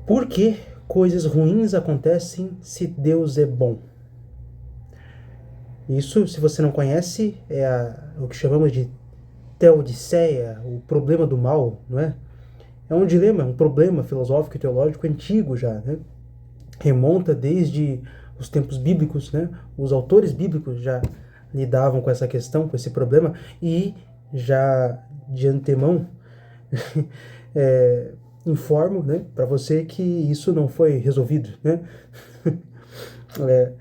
Por que coisas ruins acontecem se Deus é bom? Isso, se você não conhece, o que chamamos de teodiceia, o problema do mal, não é? É um dilema, um problema filosófico e teológico antigo já, né? Remonta desde os tempos bíblicos, né? Os autores bíblicos já lidavam com essa questão, com esse problema, e já de antemão informo, né, para você que isso não foi resolvido, né? é,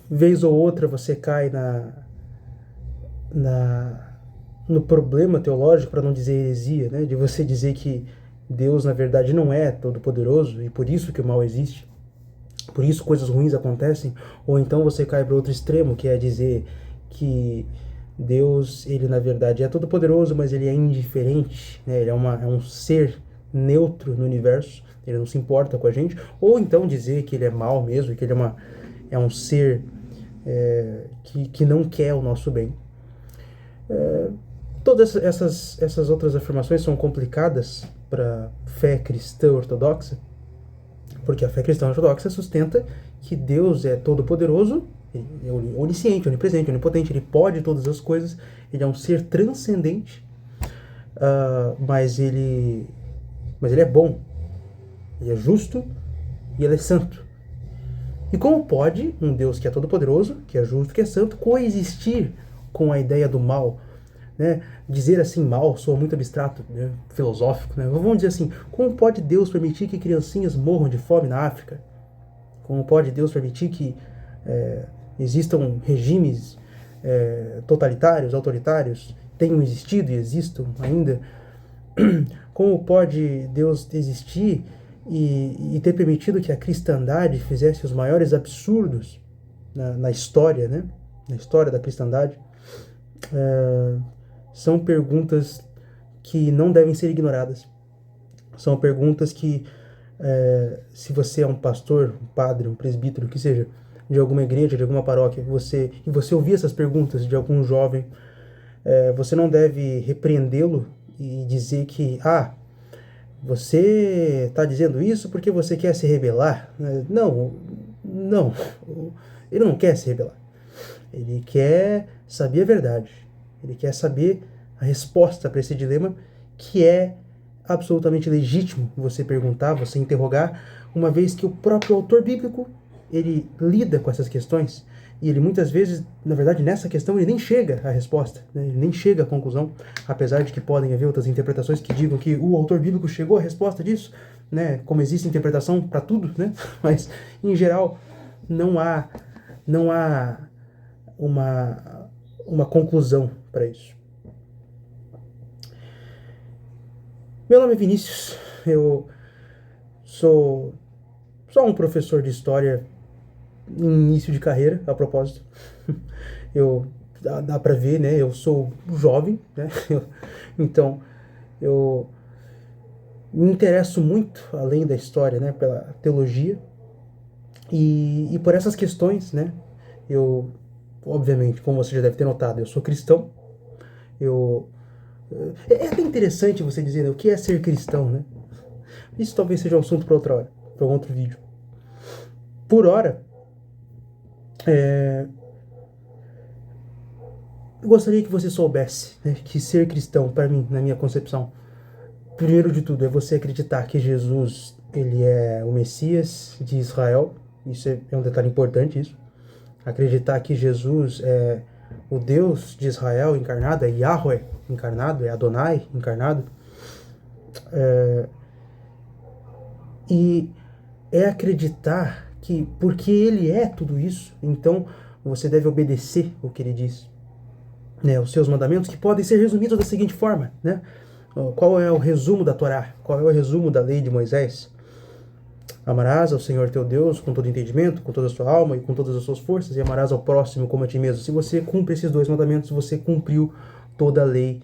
Vez ou outra você cai na, no problema teológico, para não dizer heresia, né, de você dizer que Deus, na verdade, não é todo-poderoso e por isso que o mal existe, por isso coisas ruins acontecem, ou então você cai para outro extremo, que é dizer que Deus, ele na verdade é todo-poderoso, mas ele é indiferente, né? Ele é um ser neutro no universo, ele não se importa com a gente, ou então dizer que ele é mal mesmo, que ele é um ser que não quer o nosso bem. Todas essas outras afirmações são complicadas para fé cristã ortodoxa, porque a fé cristã ortodoxa sustenta que Deus é todo-poderoso, é onisciente, onipresente, onipotente, ele pode todas as coisas, ele é um ser transcendente, mas ele é bom, ele é justo e ele é santo. E como pode um Deus que é todo-poderoso, que é justo, que é santo, coexistir com a ideia do mal? Né? Dizer assim mal soa muito abstrato, né? Filosófico. Né? Vamos dizer assim, como pode Deus permitir que criancinhas morram de fome na África? Como pode Deus permitir que existam regimes totalitários, autoritários, tenham existido e existam ainda? Como pode Deus existir e ter permitido que a cristandade fizesse os maiores absurdos na história, né? Na história da cristandade? São perguntas que não devem ser ignoradas. São perguntas que, se você é um pastor, um padre, um presbítero, que seja, de alguma igreja, de alguma paróquia, e você ouvir essas perguntas de algum jovem, você não deve repreendê-lo e dizer que, você está dizendo isso porque você quer se rebelar. Não, não. Ele não quer se rebelar. Ele quer saber a verdade. Ele quer saber a resposta para esse dilema, que é absolutamente legítimo você perguntar, você interrogar, uma vez que o próprio autor bíblico, ele lida com essas questões, e ele muitas vezes, na verdade, nessa questão, ele nem chega à resposta, né? Ele nem chega à conclusão, apesar de que podem haver outras interpretações que digam que o autor bíblico chegou à resposta disso, né? Como existe interpretação para tudo, né? Mas, em geral, não há uma conclusão para isso. Meu nome é Vinícius, eu sou só um professor de história em início de carreira, a propósito. Dá pra ver, né? Eu sou jovem, né? Então, eu me interesso muito, além da história, né? Pela teologia. E por essas questões, né? Eu, obviamente, como você já deve ter notado, eu sou cristão. É até interessante você dizer, né, o que é ser cristão, né? Isso talvez seja um assunto para outra hora, para um outro vídeo. Por hora, eu gostaria que você soubesse, né, que ser cristão, para mim, na minha concepção, primeiro de tudo, é você acreditar que Jesus, ele é o Messias de Israel. Isso é um detalhe importante, isso. Acreditar que Jesus é o Deus de Israel encarnado, é Yahweh encarnado, é Adonai encarnado. E é acreditar que, porque ele é tudo isso, então você deve obedecer o que ele diz, né, os seus mandamentos, que podem ser resumidos da seguinte forma, né? Qual é o resumo da Torá? Qual é o resumo da lei de Moisés? Amarás ao Senhor teu Deus com todo entendimento, com toda a sua alma e com todas as suas forças, e amarás ao próximo como a ti mesmo. Se você cumpre esses dois mandamentos, você cumpriu toda a lei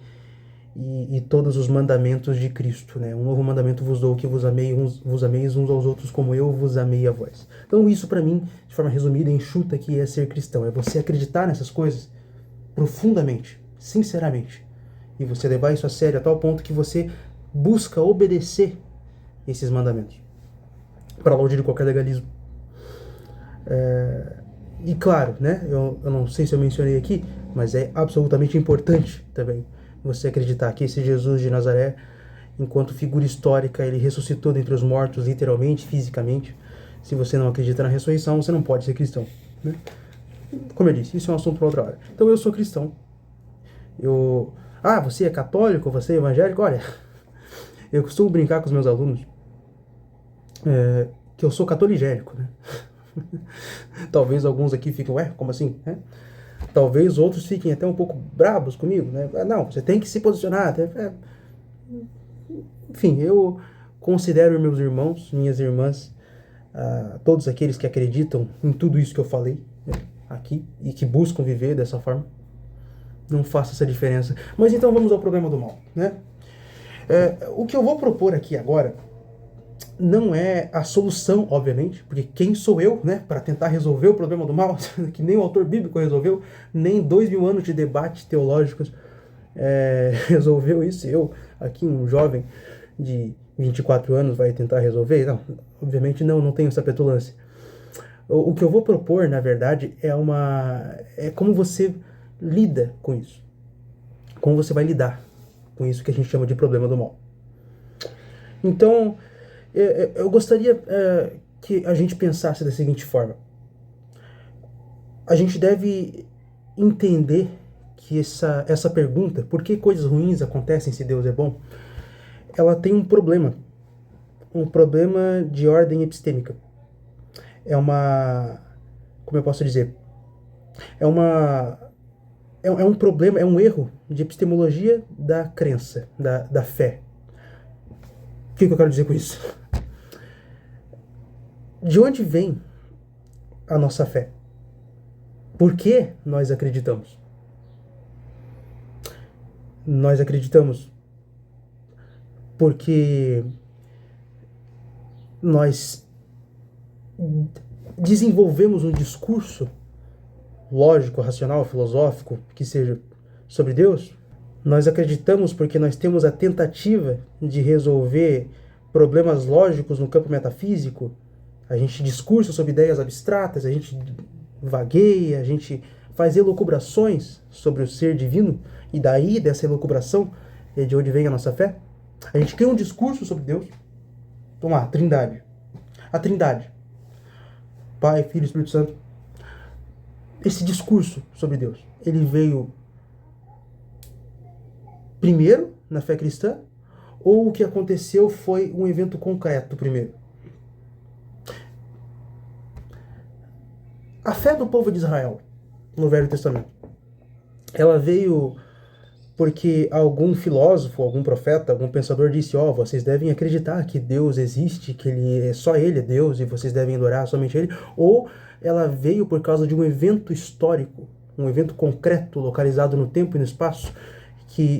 e todos os mandamentos de Cristo, né? Um novo mandamento vos dou, que vos ameis uns aos outros como eu vos amei a vós. Então isso, para mim, de forma resumida e enxuta, que é ser cristão. É você acreditar nessas coisas profundamente, sinceramente, e você levar isso a sério a tal ponto que você busca obedecer esses mandamentos, para longe de qualquer legalismo. E claro, né, eu não sei se eu mencionei aqui, mas é absolutamente importante também você acreditar que esse Jesus de Nazaré, enquanto figura histórica, ele ressuscitou dentre os mortos, literalmente, fisicamente. Se você não acredita na ressurreição, você não pode ser cristão, né? Como eu disse, isso é um assunto para outra hora. Então eu sou cristão. Você é católico, você é evangélico? Olha, eu costumo brincar com os meus alunos que eu sou catoligélico, né? Talvez alguns aqui fiquem, como assim? Talvez outros fiquem até um pouco brabos comigo, né? Não, você tem que se posicionar. Enfim, eu considero meus irmãos, minhas irmãs, todos aqueles que acreditam em tudo isso que eu falei, né, aqui e que buscam viver dessa forma. Não faço essa diferença. Mas então vamos ao problema do mal, né? O que eu vou propor aqui agora não é a solução, obviamente, porque quem sou eu, né, para tentar resolver o problema do mal, que nem o autor bíblico resolveu, nem 2000 anos de debates teológicos resolveu isso. Eu, aqui um jovem de 24 anos, vai tentar resolver? Não, obviamente não tenho essa petulância. O que eu vou propor, na verdade, é como você lida com isso. Como você vai lidar com isso que a gente chama de problema do mal. Então, eu gostaria que a gente pensasse da seguinte forma. A gente deve entender que essa pergunta, por que coisas ruins acontecem se Deus é bom, ela tem um problema de ordem epistêmica. Como eu posso dizer? É um problema, é um erro de epistemologia da crença, da fé. O que eu quero dizer com isso? De onde vem a nossa fé? Por que nós acreditamos? Nós acreditamos porque nós desenvolvemos um discurso lógico, racional, filosófico, que seja sobre Deus. Nós acreditamos porque nós temos a tentativa de resolver problemas lógicos no campo metafísico. A gente discursa sobre ideias abstratas, a gente vagueia, a gente faz elucubrações sobre o ser divino, e daí, dessa elucubração, é de onde vem a nossa fé. A gente cria um discurso sobre Deus. Vamos lá, Trindade. A Trindade. Pai, Filho e Espírito Santo. Esse discurso sobre Deus, ele veio primeiro na fé cristã, ou o que aconteceu foi um evento concreto primeiro? A fé do povo de Israel no Velho Testamento, ela veio porque algum filósofo, algum profeta, algum pensador disse: vocês devem acreditar que Deus existe, que só Ele é Deus e vocês devem adorar somente Ele? Ou ela veio por causa de um evento histórico, um evento concreto, localizado no tempo e no espaço,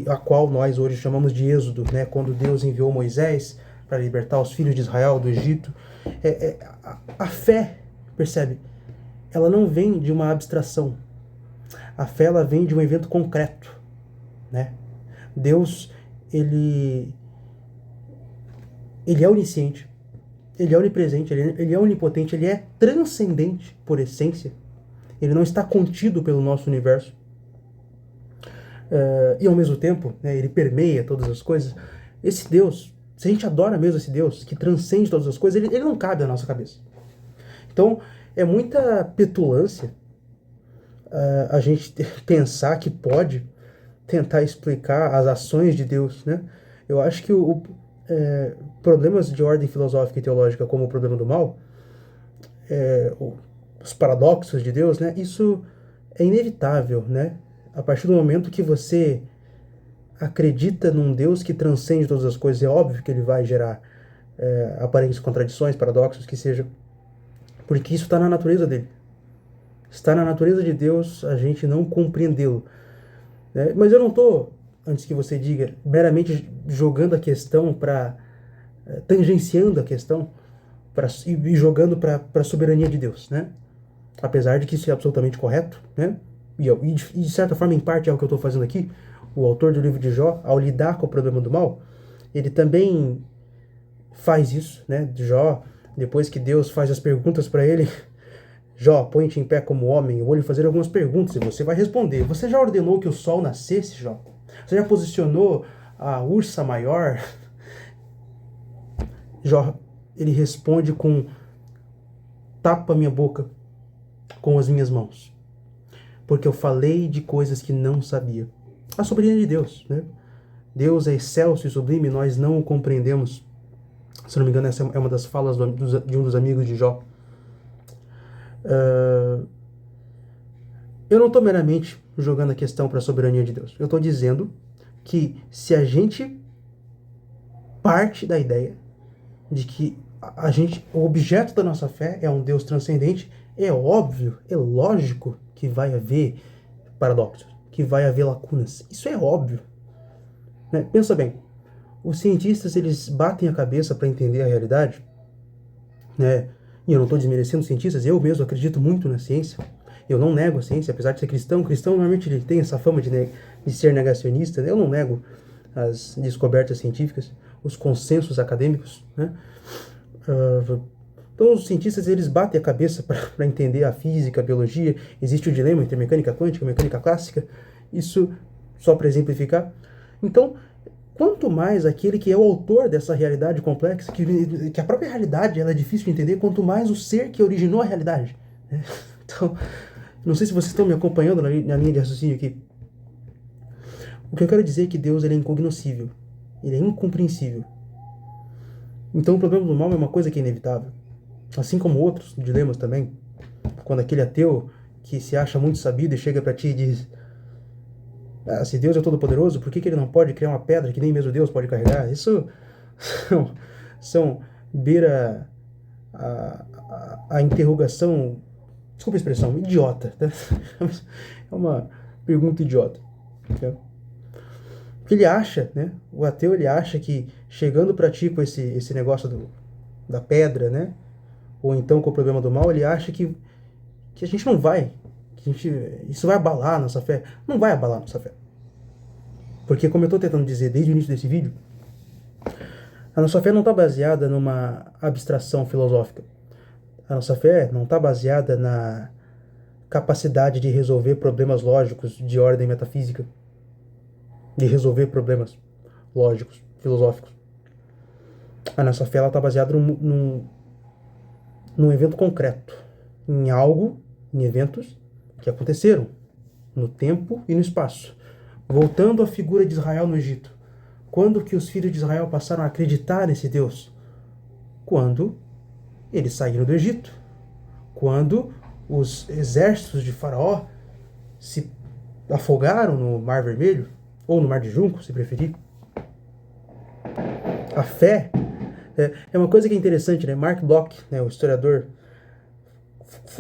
a qual nós hoje chamamos de Êxodo, né? Quando Deus enviou Moisés para libertar os filhos de Israel do Egito. A fé, percebe? Ela não vem de uma abstração. A fé, ela vem de um evento concreto, né? Deus, ele é onisciente, ele é onipresente, ele é onipotente, ele é transcendente por essência. Ele não está contido pelo nosso universo. E ao mesmo tempo, né, ele permeia todas as coisas. Esse Deus, se a gente adora mesmo esse Deus, que transcende todas as coisas, ele não cabe na nossa cabeça. Então, é muita petulância a gente pensar que pode tentar explicar as ações de Deus, né? Eu acho que problemas de ordem filosófica e teológica, como o problema do mal, os paradoxos de Deus, né? Isso é inevitável, né? A partir do momento que você acredita num Deus que transcende todas as coisas, é óbvio que ele vai gerar aparentes contradições, paradoxos, que seja, porque isso está na natureza dele. Está na natureza de Deus a gente não compreendê-lo, né? Mas eu não estou, antes que você diga, meramente jogando a questão tangenciando a questão e jogando para a soberania de Deus, né? Apesar de que isso é absolutamente correto, né? E de certa forma, em parte, é o que eu estou fazendo aqui. O autor do livro de Jó, ao lidar com o problema do mal, ele também faz isso, né? Jó, depois que Deus faz as perguntas para ele, Jó, põe-te em pé como homem, eu vou lhe fazer algumas perguntas e você vai responder. Você já ordenou que o sol nascesse, Jó? Você já posicionou a ursa maior? Jó, ele responde com: tapa minha boca com as minhas mãos, porque eu falei de coisas que não sabia. A soberania de Deus, né? Deus é excelso e sublime, nós não o compreendemos. Se não me engano, essa é uma das falas de um dos amigos de Jó. Eu não estou meramente jogando a questão para a soberania de Deus. Eu estou dizendo que se a gente parte da ideia de que o objeto da nossa fé é um Deus transcendente, é óbvio, é lógico que vai haver paradoxos, que vai haver lacunas. Isso é óbvio. Né? Pensa bem, os cientistas, eles batem a cabeça para entender a realidade, né? E eu não estou desmerecendo os cientistas, eu mesmo acredito muito na ciência. Eu não nego a ciência, apesar de ser cristão. Cristão normalmente ele tem essa fama de ser negacionista, né? Eu não nego as descobertas científicas, os consensos acadêmicos, né? Então os cientistas, eles batem a cabeça para entender a física, a biologia. Existe o dilema entre mecânica quântica e mecânica clássica. Isso só para exemplificar. Então, quanto mais aquele que é o autor dessa realidade complexa, que a própria realidade ela é difícil de entender, quanto mais o ser que originou a realidade. Né? Então, não sei se vocês estão me acompanhando na linha de raciocínio aqui. O que eu quero dizer é que Deus ele é incognoscível. Ele é incompreensível. Então o problema do mal é uma coisa que é inevitável. Assim como outros dilemas também. Quando aquele ateu que se acha muito sabido e chega para ti e diz: se Deus é todo poderoso, por que ele não pode criar uma pedra que nem mesmo Deus pode carregar? Isso beira a interrogação, desculpa a expressão, idiota. Tá? É uma pergunta idiota. Tá? Porque ele acha, né? O ateu ele acha que chegando para ti com esse negócio da pedra, né? Ou então com o problema do mal, ele acha que a gente não vai, isso vai abalar a nossa fé. Não vai abalar a nossa fé. Porque, como eu estou tentando dizer desde o início desse vídeo, a nossa fé não está baseada numa abstração filosófica. A nossa fé não está baseada na capacidade de resolver problemas lógicos de ordem metafísica, de resolver problemas lógicos, filosóficos. A nossa fé está baseada num evento concreto, em eventos que aconteceram no tempo e no espaço. Voltando à figura de Israel no Egito. Quando que os filhos de Israel passaram a acreditar nesse Deus? Quando eles saíram do Egito. Quando os exércitos de Faraó se afogaram no Mar Vermelho, ou no Mar de Junco, se preferir. A fé é uma coisa que é interessante, né? Mark Bloch, né, o historiador,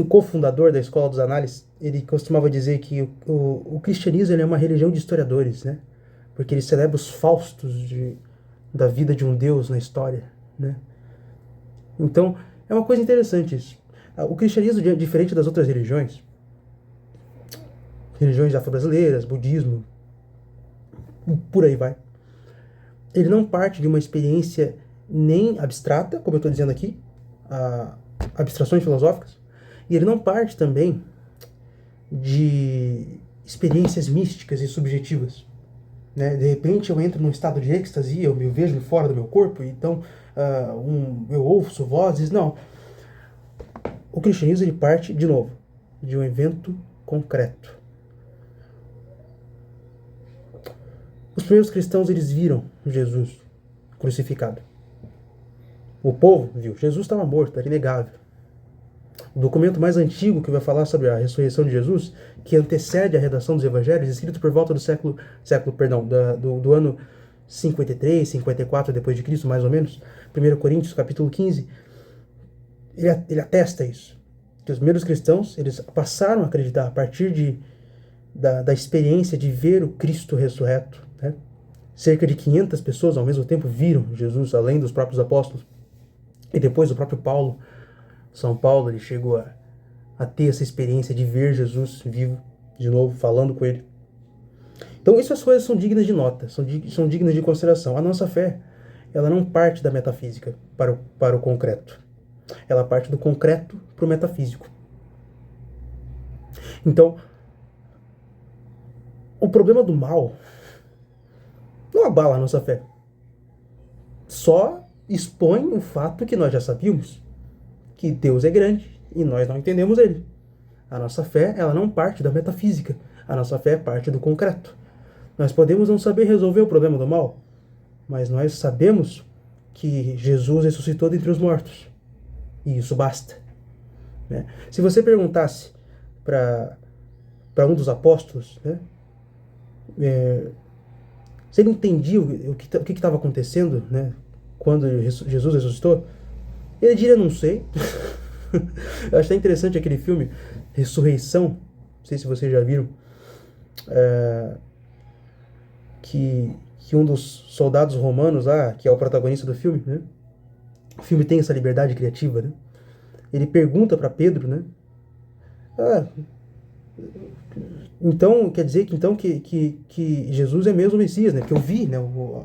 cofundador da Escola dos Análises, ele costumava dizer que o cristianismo ele é uma religião de historiadores, né? Porque ele celebra os faustos da vida de um Deus na história, né? Então, é uma coisa interessante isso. O cristianismo, diferente das outras religiões afro-brasileiras, budismo, por aí vai, ele não parte de uma experiência nem abstrata, como eu estou dizendo aqui, abstrações filosóficas, e ele não parte também de experiências místicas e subjetivas. Né? De repente eu entro num estado de êxtase, eu me vejo fora do meu corpo, então eu ouço vozes. Não. O cristianismo ele parte, de novo, de um evento concreto. Os primeiros cristãos eles viram Jesus crucificado. O povo viu. Jesus estava morto, era inegável. O documento mais antigo que vai falar sobre a ressurreição de Jesus, que antecede a redação dos evangelhos, escrito por volta do ano 53, 54 depois de Cristo, mais ou menos, 1 Coríntios, capítulo 15, ele atesta isso. Que os primeiros cristãos, eles passaram a acreditar a partir da experiência de ver o Cristo ressurreto. Né? Cerca de 500 pessoas ao mesmo tempo viram Jesus, além dos próprios apóstolos. E depois o próprio Paulo, São Paulo, ele chegou a ter essa experiência de ver Jesus vivo, de novo, falando com ele. Então essas coisas são dignas de nota, são dignas de consideração. A nossa fé, ela não parte da metafísica para o concreto. Ela parte do concreto para o metafísico. Então, o problema do mal não abala a nossa fé. Só expõe o fato que nós já sabíamos, que Deus é grande e nós não entendemos ele. A nossa fé, ela não parte da metafísica. A nossa fé parte do concreto. Nós podemos não saber resolver o problema do mal, mas nós sabemos que Jesus ressuscitou dentre os mortos. E isso basta. Né? Se você perguntasse para um dos apóstolos, né, se ele entendia o que estava acontecendo, né, quando Jesus ressuscitou, ele diria, não sei. Eu acho até interessante aquele filme, Ressurreição, não sei se vocês já viram, que um dos soldados romanos lá, que é o protagonista do filme, né, o filme tem essa liberdade criativa, né, ele pergunta para Pedro, né, então, quer dizer que Jesus é mesmo o Messias, né? Que eu vi, né?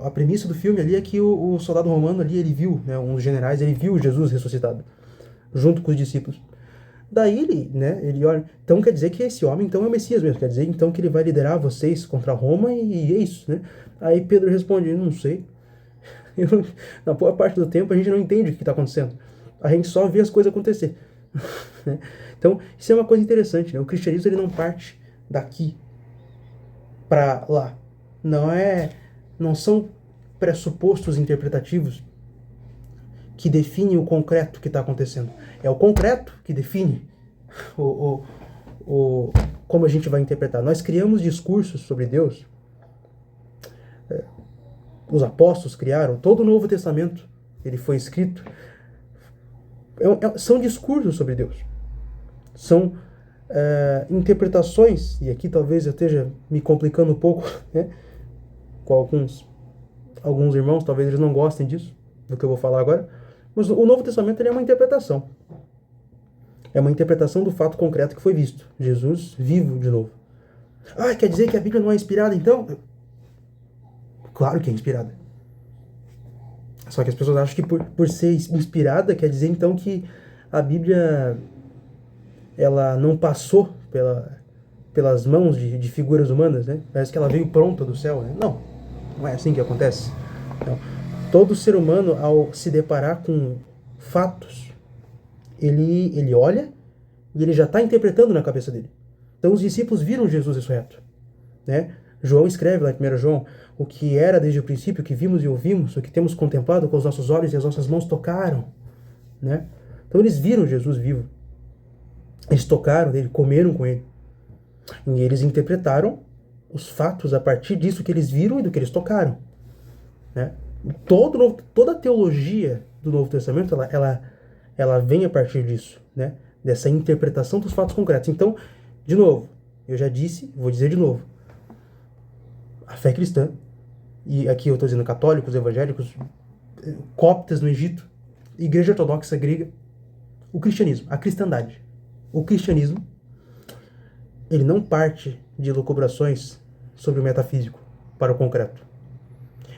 A premissa do filme ali é que o soldado romano ali, ele viu, né? Um dos generais, ele viu Jesus ressuscitado, junto com os discípulos. Daí ele, né? Ele olha, então quer dizer que esse homem então é o Messias mesmo, quer dizer então que ele vai liderar vocês contra Roma e é isso, né? Aí Pedro responde, não sei. Na boa parte do tempo a gente não entende o que está acontecendo. A gente só vê as coisas acontecer. Então, isso é uma coisa interessante, né? O cristianismo ele não parte daqui para lá. Não são pressupostos interpretativos que definem o concreto que está acontecendo. É o concreto que define como a gente vai interpretar. Nós criamos discursos sobre Deus. Os apóstolos criaram, todo o Novo Testamento ele foi escrito. São discursos sobre Deus. São interpretações, e aqui talvez eu esteja me complicando um pouco, né, com alguns irmãos, talvez eles não gostem disso, do que eu vou falar agora, mas o Novo Testamento ele é uma interpretação. É uma interpretação do fato concreto que foi visto. Jesus vivo de novo. Quer dizer que a Bíblia não é inspirada então? Claro que é inspirada. Só que as pessoas acham que por ser inspirada quer dizer então que a Bíblia ela não passou pelas mãos de figuras humanas, né? Parece que ela veio pronta do céu, né? Não é assim que acontece. Não. Todo ser humano, ao se deparar com fatos, ele olha e ele já está interpretando na cabeça dele. Então os discípulos viram Jesus ressurreto, né? João escreve lá em 1 João, o que era desde o princípio, o que vimos e ouvimos, o que temos contemplado com os nossos olhos e as nossas mãos tocaram, né? Então eles viram Jesus vivo. Eles tocaram dele, comeram com ele. E eles interpretaram os fatos a partir disso que eles viram e do que eles tocaram, né? Toda a teologia do Novo Testamento, ela vem a partir disso, né? Dessa interpretação dos fatos concretos. Então, de novo, eu já disse, vou dizer de novo, a fé cristã, e aqui eu estou dizendo católicos, evangélicos, coptas no Egito, igreja ortodoxa grega, o cristianismo, a cristandade. O cristianismo, ele não parte de elucubrações sobre o metafísico para o concreto.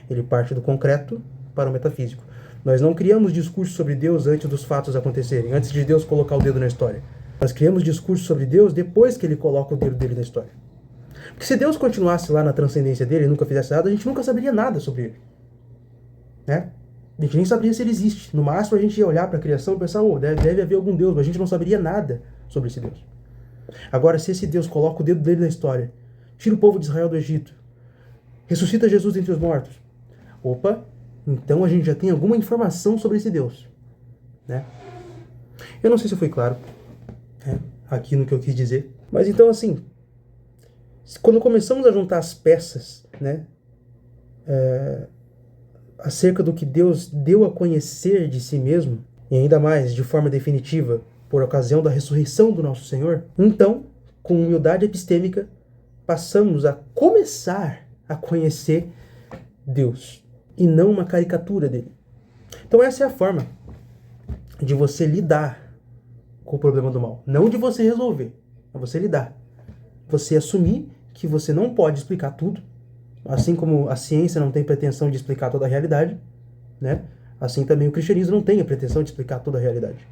Ele parte do concreto para o metafísico. Nós não criamos discursos sobre Deus antes dos fatos acontecerem, antes de Deus colocar o dedo na história. Nós criamos discursos sobre Deus depois que ele coloca o dedo dele na história. Porque se Deus continuasse lá na transcendência dele e nunca fizesse nada, a gente nunca saberia nada sobre ele, né? A gente nem saberia se ele existe. No máximo a gente ia olhar para a criação e pensar, deve haver algum Deus, mas a gente não saberia nada sobre esse Deus. Agora, se esse Deus coloca o dedo dele na história, tira o povo de Israel do Egito, ressuscita Jesus entre os mortos, então a gente já tem alguma informação sobre esse Deus, né? Eu não sei se eu fui claro, né, aqui no que eu quis dizer, mas então assim, quando começamos a juntar as peças, né, acerca do que Deus deu a conhecer de si mesmo, e ainda mais de forma definitiva, por ocasião da ressurreição do nosso Senhor, então, com humildade epistêmica, passamos a começar a conhecer Deus, e não uma caricatura dele. Então essa é a forma de você lidar com o problema do mal. Não de você resolver, é você lidar. Você assumir que você não pode explicar tudo, assim como a ciência não tem pretensão de explicar toda a realidade, né? Assim também o cristianismo não tem a pretensão de explicar toda a realidade.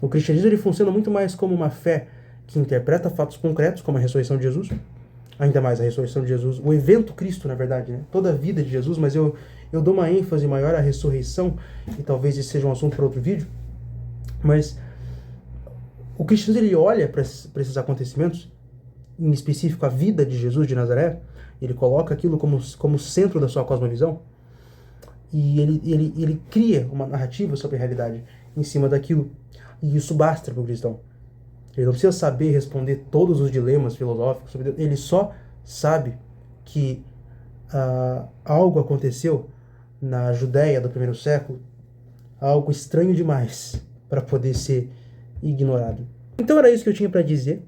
O cristianismo ele funciona muito mais como uma fé que interpreta fatos concretos, como a ressurreição de Jesus, ainda mais a ressurreição de Jesus, o evento Cristo, na verdade, né? Toda a vida de Jesus, mas eu dou uma ênfase maior à ressurreição, e talvez isso seja um assunto para outro vídeo, mas o cristianismo ele olha para esses acontecimentos, em específico a vida de Jesus de Nazaré, ele coloca aquilo como centro da sua cosmovisão, e ele cria uma narrativa sobre a realidade em cima daquilo, e isso basta para o cristão. Ele não precisa saber responder todos os dilemas filosóficos sobre Deus. Ele só sabe que algo aconteceu na Judéia do primeiro século, algo estranho demais para poder ser ignorado. Então era isso que eu tinha para dizer.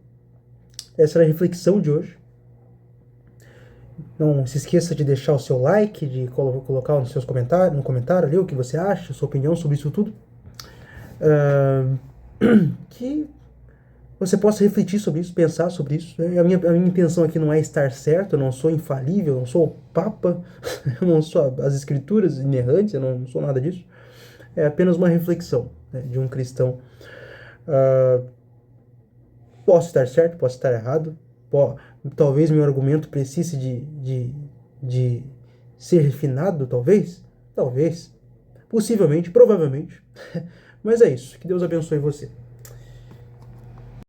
Essa era a reflexão de hoje. Não se esqueça de deixar o seu like, de colocar nos seus comentários, no comentário ali o que você acha, sua opinião sobre isso tudo. Que você possa refletir sobre isso, pensar sobre isso. A minha intenção aqui não é estar certo, eu não sou infalível, eu não sou o Papa, eu não sou as escrituras inerrantes, eu não sou nada disso. É apenas uma reflexão, né, de um cristão. Posso estar certo, posso estar errado, talvez meu argumento precise de ser refinado, talvez, possivelmente, provavelmente. Mas é isso, que Deus abençoe você.